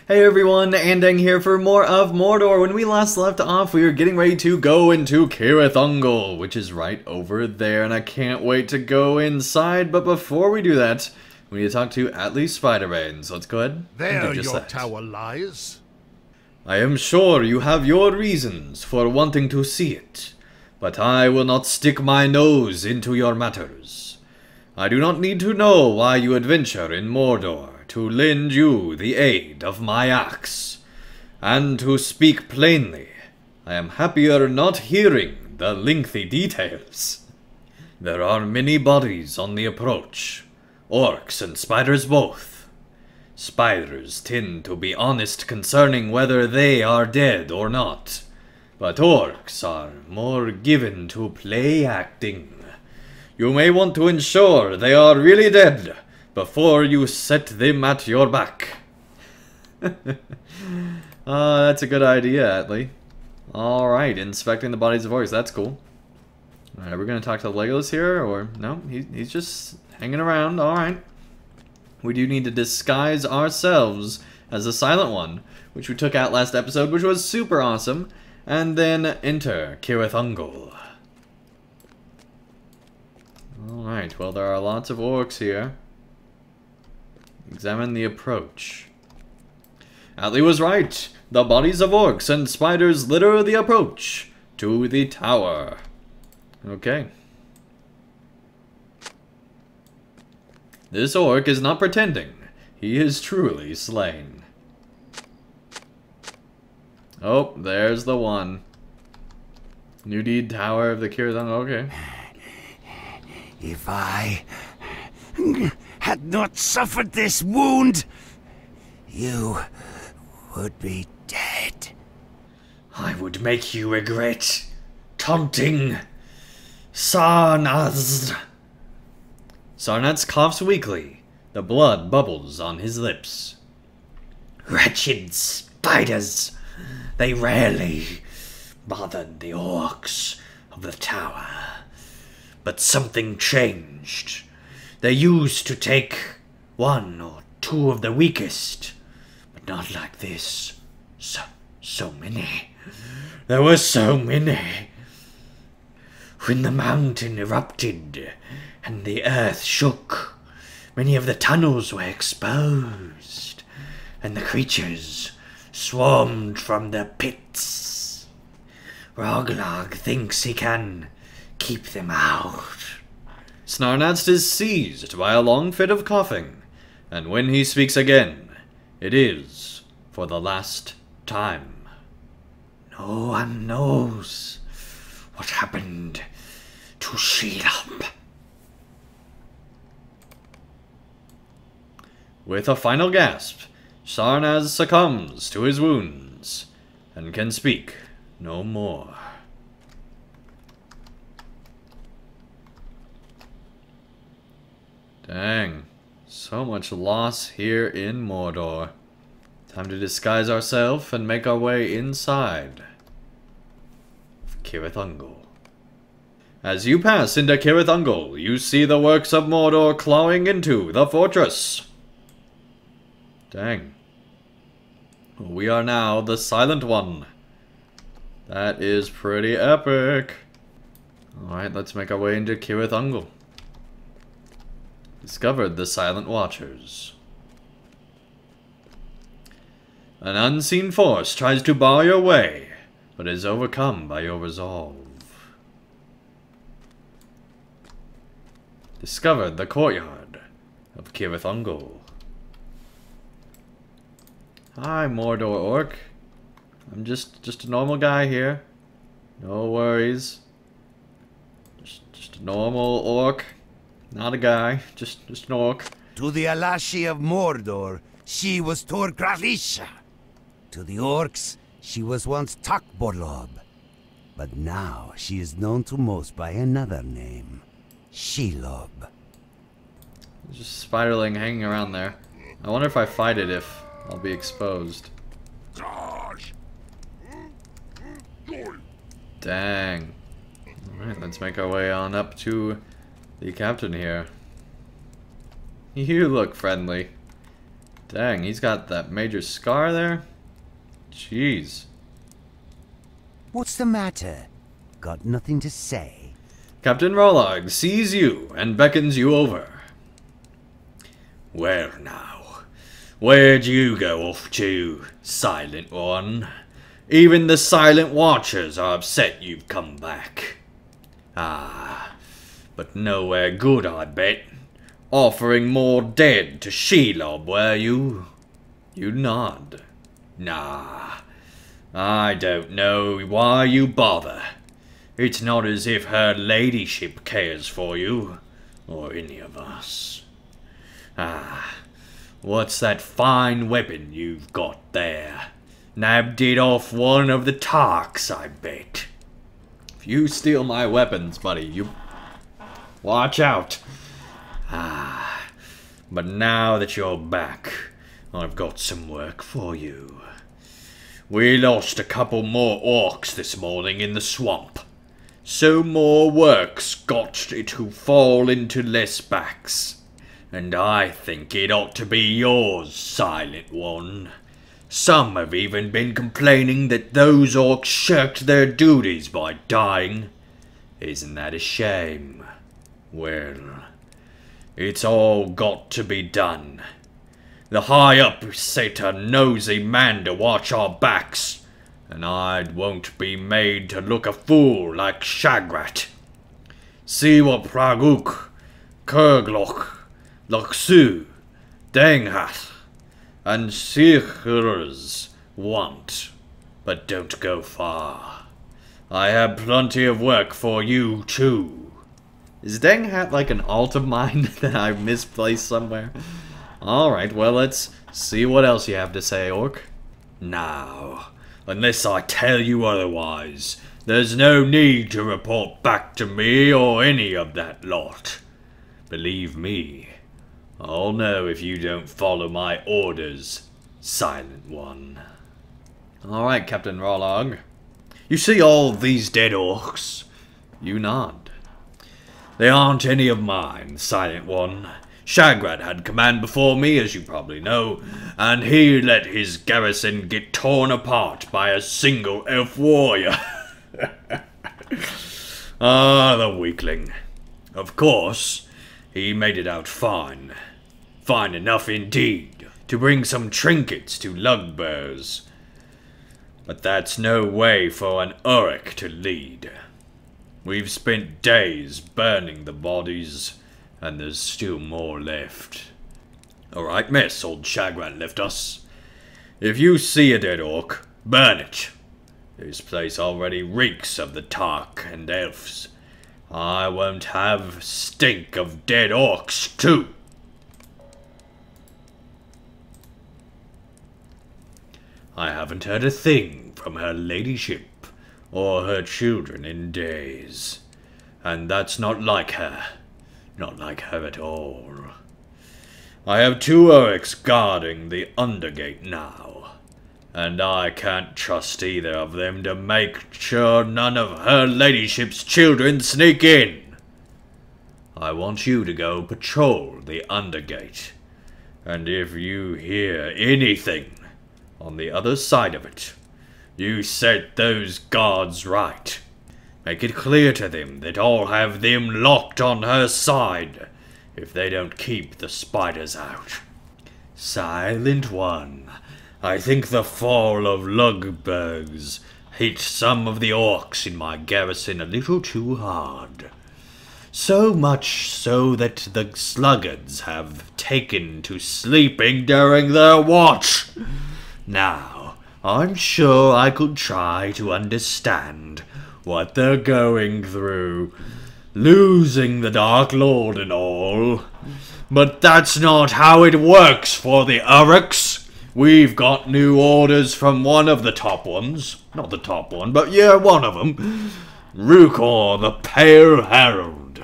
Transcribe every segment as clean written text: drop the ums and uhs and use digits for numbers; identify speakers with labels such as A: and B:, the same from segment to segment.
A: Hey everyone, Andang here for more of Mordor. When we last left off, we were getting ready to go into CIRITH UNGOL, which is right over there, and I can't wait to go inside. But before we do that, we need to talk to at least Spider-bane, so let's go ahead and do just
B: your
A: that.
B: tower lies.
A: I am sure you have your reasons for wanting to see it, but I will not stick my nose into your matters. I do not need to know why you adventure in Mordor to lend you the aid of my axe. And to speak plainly, I am happier not hearing the lengthy details. There are many bodies on the approach, orcs and spiders both. Spiders tend to be honest concerning whether they are dead or not, but orcs are more given to play acting. You may want to ensure they are really dead before you set them at your back. That's a good idea, Atlee. Alright, inspecting the bodies of orcs, that's cool. Alright, we're gonna talk to Legolas here, or no, he's just hanging around, alright. We do need to disguise ourselves as the Silent One, which we took out last episode, which was super awesome. And then enter CIRITH UNGOL. Alright, well there are lots of orcs here. Examine the approach. Atlee was right. The bodies of orcs and spiders litter the approach to the tower. Okay. This orc is not pretending. He is truly slain. Oh, there's the one. New Deed Tower of the CIRITH UNGOL. Okay.
C: If I had not suffered this wound, you would be dead.
A: I would make you regret taunting Sarnaz. Sarnaz coughs weakly. The blood bubbles on his lips. Wretched spiders. They rarely bothered the orcs of the tower. But something changed. They used to take one or two of the weakest, but not like this. So many. There were so many. When the mountain erupted and the earth shook, many of the tunnels were exposed, and the creatures swarmed from the pits. Roglog thinks he can keep them out. Snarnast is seized by a long fit of coughing, and when he speaks again, it is for the last time. No one knows what happened to Shelob. With a final gasp, Sarnaz succumbs to his wounds, and can speak no more. Dang, so much loss here in Mordor. Time to disguise ourselves and make our way inside of CIRITH UNGOL. As you pass into CIRITH UNGOL, you see the works of Mordor clawing into the fortress. Dang. We are now the Silent One. That is pretty epic. Alright, let's make our way into CIRITH UNGOL. Discovered the Silent Watchers. An unseen force tries to bar your way, but is overcome by your resolve. Discovered the courtyard of CIRITH UNGOL. Hi, Mordor orc. I'm just a normal guy here. No worries. Just a normal orc. Not a guy, just an orc.
C: To the Alashi of Mordor, she was Torgralisha. To the orcs, she was once Takbolob. But now she is known to most by another name, Shelob.
A: There's just a spiderling hanging around there. I wonder if I fight it if I'll be exposed. Dang. Alright, let's make our way on up to the captain here. You look friendly. Dang, he's got that major scar there? Jeez.
C: What's the matter? Got nothing to say?
A: Captain Rolog sees you and beckons you over. Well now, where'd you go off to, Silent One? Even the Silent Watchers are upset you've come back. Ah, but nowhere good, I bet. Offering more dead to Shelob, were you? You nod. Nah, I don't know why you bother. It's not as if her ladyship cares for you, or any of us. Ah, what's that fine weapon you've got there? Nabbed it off one of the Tarks, I bet. If you steal my weapons, buddy, you... watch out. Ah, but now that you're back, I've got some work for you. We lost a couple more orcs this morning in the swamp. So more work's got to fall into less backs. And I think it ought to be yours, Silent One. Some have even been complaining that those orcs shirked their duties by dying. Isn't that a shame? Well, it's all got to be done. The high-up set a nosy man to watch our backs, and I won't be made to look a fool like Shagrat. See what Praguk, Kurglok, Loksu, Danghath, and Sikhurs want, but don't go far. I have plenty of work for you, too. Is Danghath like an alt of mine that I've misplaced somewhere? Alright, well, let's see what else you have to say, Orc. Now, unless I tell you otherwise, there's no need to report back to me or any of that lot. Believe me, I'll know if you don't follow my orders, Silent One. Alright, Captain Rolog. You see all these dead orcs? You nod. They aren't any of mine, Silent One. Shagrat had command before me, as you probably know, and he let his garrison get torn apart by a single elf warrior. Ah, the weakling. Of course, he made it out fine. Fine enough indeed, to bring some trinkets to Lugburs. But that's no way for an Uruk to lead. We've spent days burning the bodies, and there's still more left. Alright, miss, old Shagrat left us. If you see a dead orc, burn it. This place already reeks of the Tark and elves. I won't have stink of dead orcs, too. I haven't heard a thing from her ladyship or her children in days. And that's not like her. Not like her at all. I have 2 Uruks guarding the Undergate now, and I can't trust either of them to make sure none of her ladyship's children sneak in. I want you to go patrol the Undergate, and if you hear anything on the other side of it, you set those guards right. Make it clear to them that I'll have them locked on her side if they don't keep the spiders out. Silent One, I think the fall of Lugbergs hit some of the orcs in my garrison a little too hard. So much so that the sluggards have taken to sleeping during their watch. Now, I'm sure I could try to understand what they're going through, losing the Dark Lord and all. But that's not how it works for the Uruks. We've got new orders from one of the top ones. Not the top one, but yeah, one of them. Rukor the Pale Herald.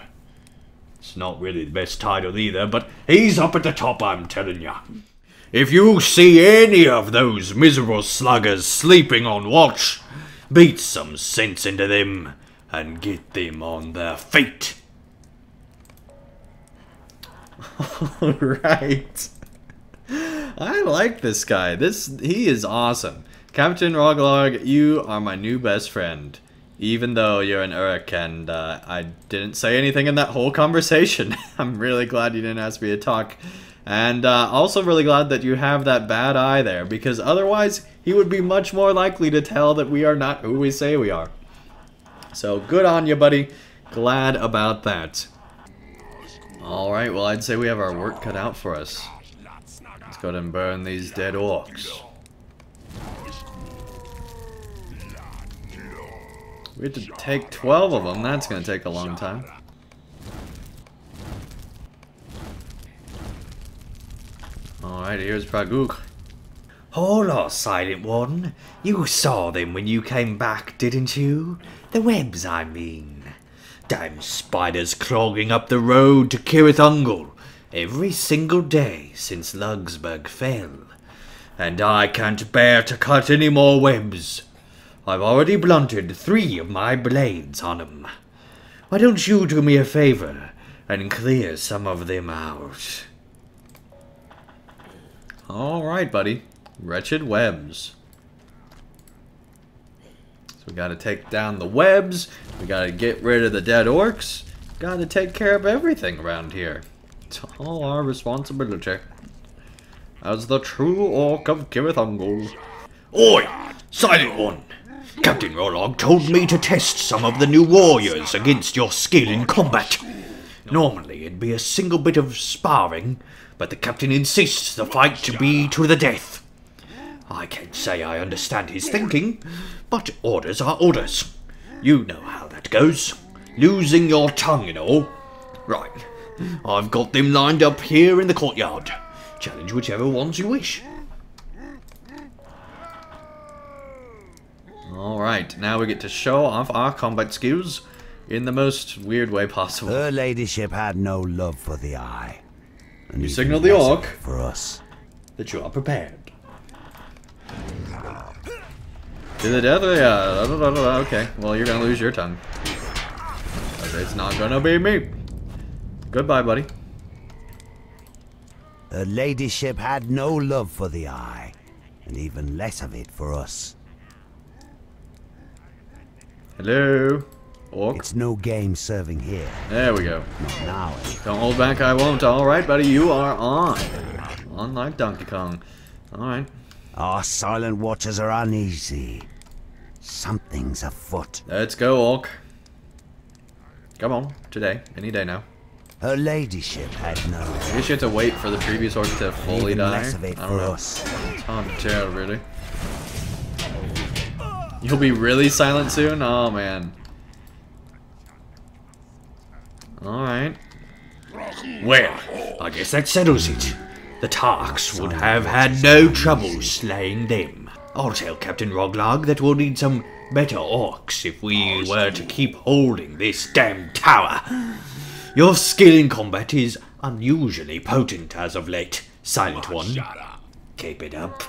A: It's not really the best title either, but he's up at the top, I'm telling ya. If you see any of those miserable sluggers sleeping on watch, beat some sense into them and get them on their feet. Alright. I like this guy. He is awesome. Captain Roglog, you are my new best friend. Even though you're an Uruk and I didn't say anything in that whole conversation. I'm really glad you didn't ask me to talk. And also really glad that you have that bad eye there, because otherwise he would be much more likely to tell that we are not who we say we are. So good on you, buddy. Glad about that. Alright, well I'd say we have our work cut out for us. Let's go ahead and burn these dead orcs. We have to take 12 of them. That's going to take a long time. Alright, here's Praguk.
B: Hola, Silent One. You saw them when you came back, didn't you? The webs, I mean. Damn spiders clogging up the road to CIRITH UNGOL every single day since Lugsburg fell. And I can't bear to cut any more webs. I've already blunted 3 of my blades on 'em. Why don't you do me a favor and clear some of them out?
A: Alright, buddy. Wretched webs. So we gotta take down the webs. We gotta get rid of the dead orcs. Gotta take care of everything around here. It's all our responsibility. As the true orc of CIRITH UNGOL.
B: Oi! Silent One! Captain Rolog told me to test some of the new warriors against your skill in combat. Normally it'd be a single bit of sparring, but the captain insists the fight to be to the death. I can't say I understand his thinking, but orders are orders. You know how that goes. Losing your tongue and all. Right, I've got them lined up here in the courtyard. Challenge whichever ones you wish.
A: Alright, now we get to show off our combat skills in the most weird way possible.
C: Her ladyship had no love for the eye. And
A: You
C: even
A: signal the
C: less
A: orc
C: for us.
A: that you are prepared. To the death? Yeah. Okay, well, you're gonna lose your tongue. Okay, it's not gonna be me. Goodbye, buddy.
C: Her ladyship had no love for the eye, and even less of it for us.
A: Hello, orc.
C: It's no game serving here.
A: There we go.
C: Not now.
A: Don't hold back, I won't. Alright, buddy, you are on. On like Donkey Kong. Alright.
C: Our silent watchers are uneasy. Something's afoot.
A: Let's go, orc. Come on, today. Any day now.
C: Her ladyship had no.
A: I guess you have to wait for the previous orc to fully
C: even
A: die.
C: less of it
A: I don't
C: for
A: know.
C: us.
A: It's hard to tell, really. You'll be really silent soon? Oh, man. Alright.
B: Well, I guess that settles it. The Tarks would have had no trouble slaying them. I'll tell Captain Roglog that we'll need some better orcs if we were to keep holding this damn tower. Your skill in combat is unusually potent as of late, Silent One. Keep it up.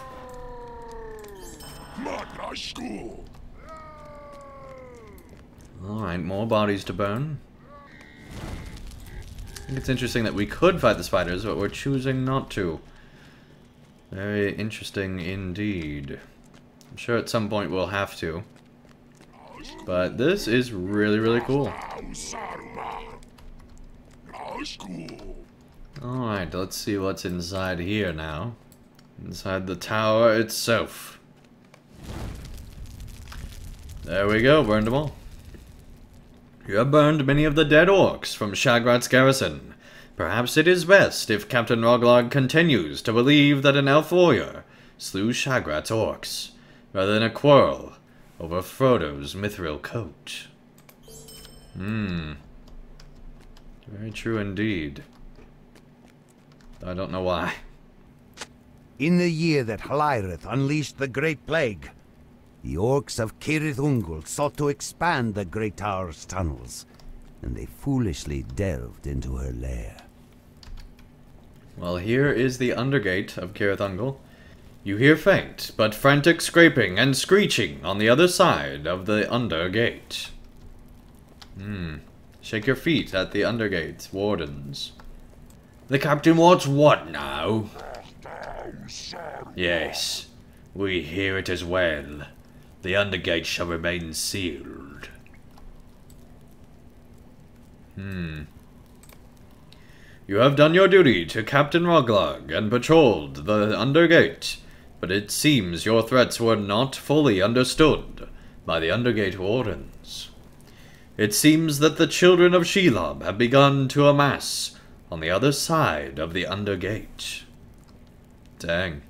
A: Alright, more bodies to burn. I think it's interesting that we could fight the spiders, but we're choosing not to. Very interesting indeed. I'm sure at some point we'll have to. But this is really, really cool. Alright, let's see what's inside here now. Inside the tower itself. There we go, burned them all. You have burned many of the dead orcs from Shagrat's garrison. Perhaps it is best if Captain Roglog continues to believe that an elf warrior slew Shagrat's orcs, rather than a quarrel over Frodo's mithril coat. Very true indeed. I don't know why.
C: In the year that Hlyrith unleashed the Great Plague, the orcs of CIRITH UNGOL sought to expand the Great Tower's tunnels, and they foolishly delved into her lair.
A: Well, here is the undergate of CIRITH UNGOL. You hear faint, but frantic scraping and screeching on the other side of the undergate. Shake your feet at the undergates, wardens. The captain wants what now? Yes, we hear it as well. The Undergate shall remain sealed. You have done your duty to Captain Roglog and patrolled the Undergate, but it seems your threats were not fully understood by the Undergate Wardens. It seems that the children of Shelob have begun to amass on the other side of the Undergate. Dang.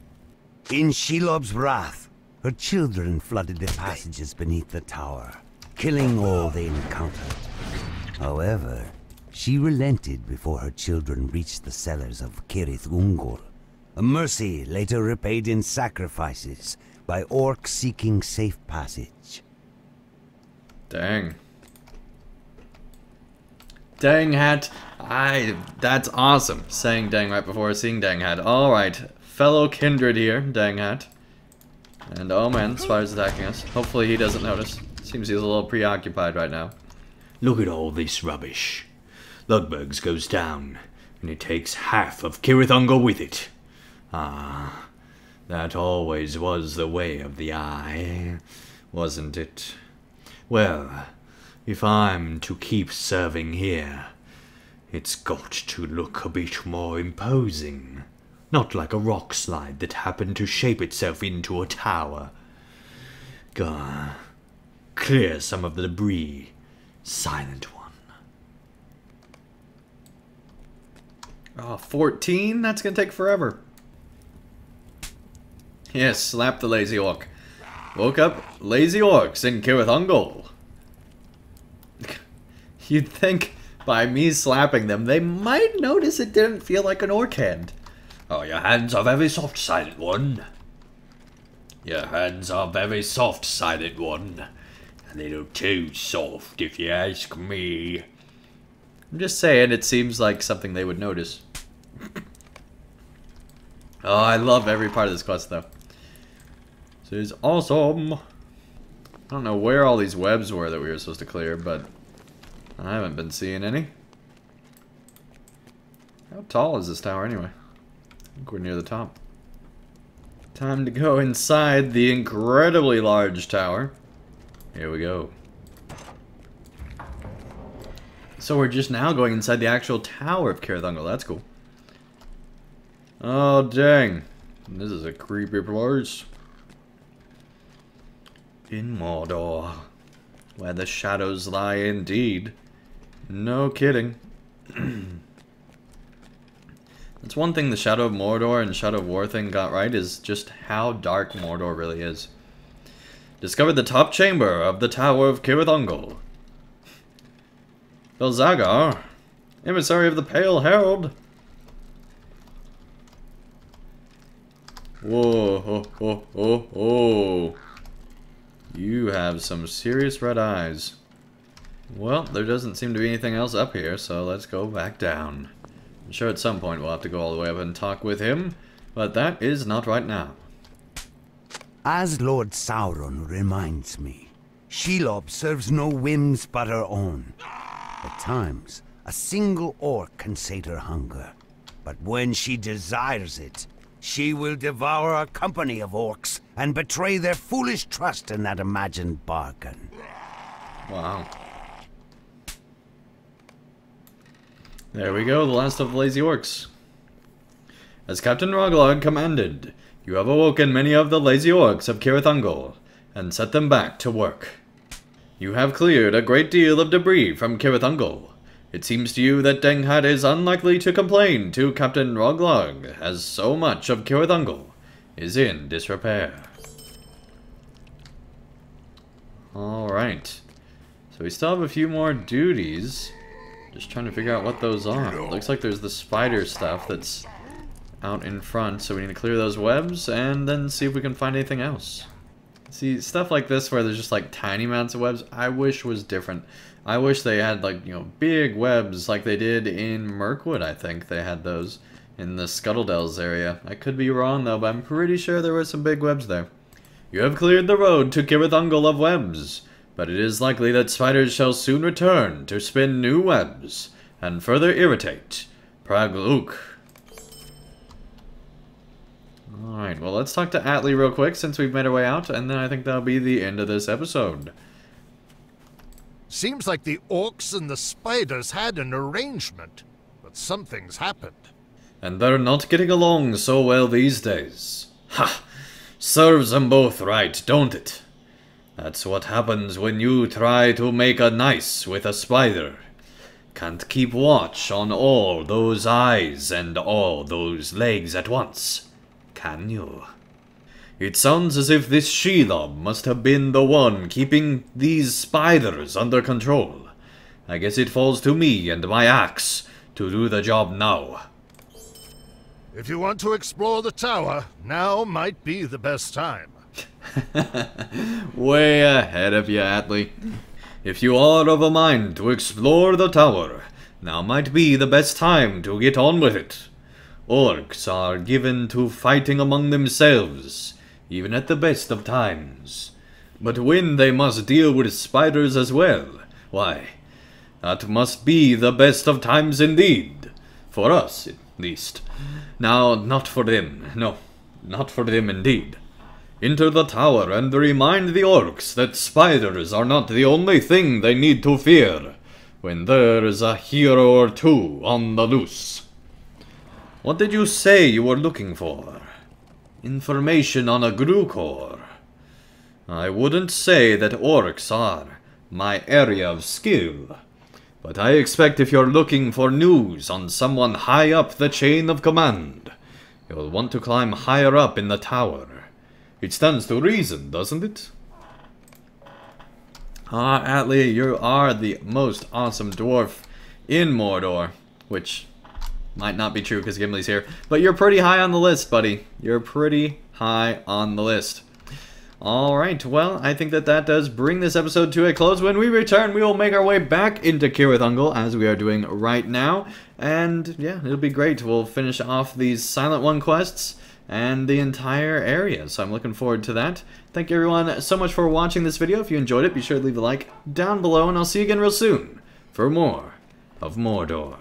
C: In Shelob's wrath, her children flooded the passages beneath the tower, killing all they encountered. However, she relented before her children reached the cellars of CIRITH UNGOL, a mercy later repaid in sacrifices by orcs seeking safe passage.
A: Dang. Dang hat. That's awesome. Saying dang right before seeing dang hat. Alright. Fellow kindred here, dang hat. And oh man, Spider's attacking us. Hopefully he doesn't notice. Seems he's a little preoccupied right now.
B: Look at all this rubbish. Ludberg's goes down, and it takes half of CIRITH UNGOL with it. Ah, that always was the way of the eye, wasn't it? Well, if I'm to keep serving here, it's got to look a bit more imposing. Not like a rock slide that happened to shape itself into a tower. Gah, clear some of the debris, Silent One.
A: Oh, 14? That's gonna take forever. Yes, slap the lazy orc. Woke up lazy orcs in CIRITH UNGOL. You'd think by me slapping them, they might notice it didn't feel like an orc hand.
B: Oh, your hands are very soft, Silent One.
A: Your hands are very soft, Silent One.
B: A little too soft, if you ask me.
A: I'm just saying, it seems like something they would notice. Oh, I love every part of this quest, though. This is awesome. I don't know where all these webs were that we were supposed to clear, but I haven't been seeing any. How tall is this tower, anyway? I think we're near the top. Time to go inside the incredibly large tower. Here we go. So we're just now going inside the actual tower of CIRITH UNGOL. That's cool. Oh, dang. This is a creepy place. In Mordor, where the shadows lie indeed. No kidding. That's one thing the Shadow of Mordor and Shadow of War thing got right, is just how dark Mordor really is. Discovered the top chamber of the Tower of CIRITH UNGOL. Belzagar, emissary of the Pale Herald. Whoa, ho, ho, ho, ho. You have some serious red eyes. Well, there doesn't seem to be anything else up here, so let's go back down. I'm sure at some point we'll have to go all the way up and talk with him, but that is not right now.
C: As Lord Sauron reminds me, Shelob serves no whims but her own. At times, a single orc can sate her hunger, but when she desires it, she will devour a company of orcs and betray their foolish trust in that imagined bargain.
A: Wow. There we go, the last of the lazy orcs. As Captain Roglog commanded, you have awoken many of the lazy orcs of CIRITH UNGOL and set them back to work. You have cleared a great deal of debris from CIRITH UNGOL. It seems to you that Denghat is unlikely to complain to Captain Roglog, as so much of CIRITH UNGOL is in disrepair. Alright. So we still have a few more duties. Just trying to figure out what those are. Looks like there's the spider stuff that's out in front, so we need to clear those webs and then see if we can find anything else. See, stuff like this where there's just like tiny amounts of webs, I wish was different. I wish they had like, you know, big webs like they did in Mirkwood, I think they had those in the Scuttledells area. I could be wrong though, but I'm pretty sure there were some big webs there. You have cleared the road to CIRITH UNGOL of webs, but it is likely that spiders shall soon return to spin new webs and further irritate Pragluk. Alright, well, let's talk to Atli real quick since we've made our way out, and then I think that'll be the end of this episode.
D: Seems like the orcs and the spiders had an arrangement, but something's happened.
A: And they're not getting along so well these days. Ha! Serves them both right, don't it? That's what happens when you try to make a nice with a spider. Can't keep watch on all those eyes and all those legs at once, can you? It sounds as if this Shelob must have been the one keeping these spiders under control. I guess it falls to me and my axe to do the job now.
D: If you want to explore the tower, now might be the best time.
A: Way ahead of you, Atli. If you are of a mind to explore the tower, now might be the best time to get on with it. Orcs are given to fighting among themselves, even at the best of times. But when they must deal with spiders as well, why, that must be the best of times indeed. For us, at least. Now, not for them. No, not for them indeed. Enter the tower and remind the orcs that spiders are not the only thing they need to fear when there is a hero or two on the loose. What did you say you were looking for? Information on a Grukor. I wouldn't say that orcs are my area of skill, but I expect if you're looking for news on someone high up the chain of command, you'll want to climb higher up in the tower. It stands to reason, doesn't it? Ah, Atli, you are the most awesome dwarf in Mordor, which might not be true because Gimli's here, but you're pretty high on the list, buddy. You're pretty high on the list. Alright, well, I think that does bring this episode to a close. When we return, we will make our way back into CIRITH Ungol, as we are doing right now. And, yeah, it'll be great. We'll finish off these Silent One quests and the entire area, so I'm looking forward to that. Thank you everyone so much for watching this video. If you enjoyed it, be sure to leave a like down below, and I'll see you again real soon for more of Mordor.